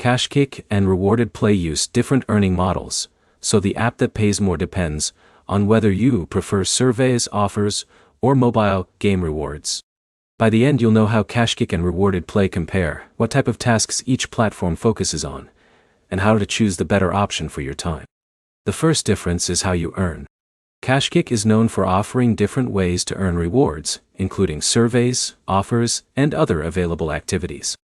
KashKick and Rewarded Play use different earning models, so the app that pays more depends on whether you prefer surveys, offers, or mobile game rewards. By the end, you'll know how KashKick and Rewarded Play compare, what type of tasks each platform focuses on, and how to choose the better option for your time. The first difference is how you earn. KashKick is known for offering different ways to earn rewards, including surveys, offers, and other available activities.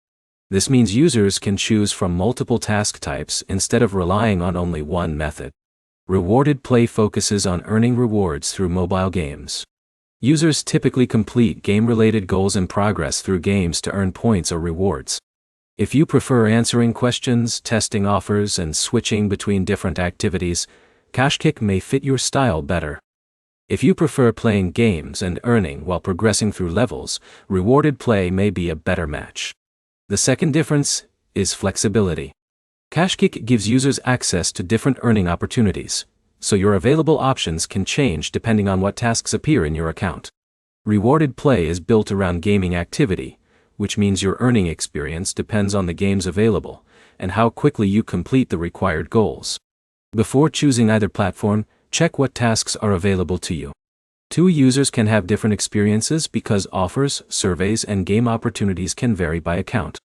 This means users can choose from multiple task types instead of relying on only one method. Rewarded Play focuses on earning rewards through mobile games. Users typically complete game-related goals in progress through games to earn points or rewards. If you prefer answering questions, testing offers, and switching between different activities, KashKick may fit your style better. If you prefer playing games and earning while progressing through levels, Rewarded Play may be a better match. The second difference is flexibility. KashKick gives users access to different earning opportunities, so your available options can change depending on what tasks appear in your account. Rewarded Play is built around gaming activity, which means your earning experience depends on the games available and how quickly you complete the required goals. Before choosing either platform, check what tasks are available to you. Two users can have different experiences because offers, surveys, and game opportunities can vary by account.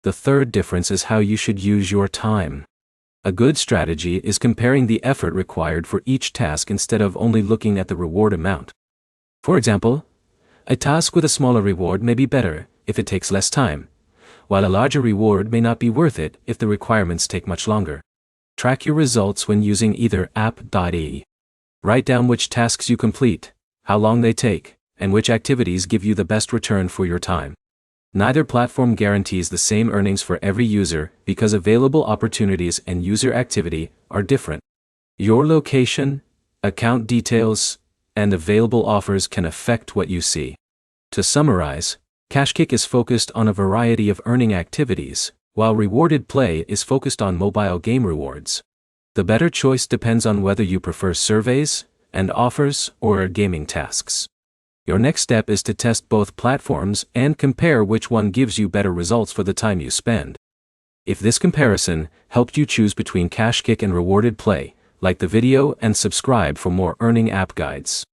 The third difference is how you should use your time. A good strategy is comparing the effort required for each task instead of only looking at the reward amount. For example, a task with a smaller reward may be better if it takes less time, while a larger reward may not be worth it if the requirements take much longer. Track your results when using either app.ie. Write down which tasks you complete, how long they take, and which activities give you the best return for your time. Neither platform guarantees the same earnings for every user because available opportunities and user activity are different. Your location, account details, and available offers can affect what you see. To summarize, KashKick is focused on a variety of earning activities, while Rewarded Play is focused on mobile game rewards. The better choice depends on whether you prefer surveys and offers or gaming tasks. Your next step is to test both platforms and compare which one gives you better results for the time you spend. If this comparison helped you choose between KashKick and Rewarded Play, like the video and subscribe for more earning app guides.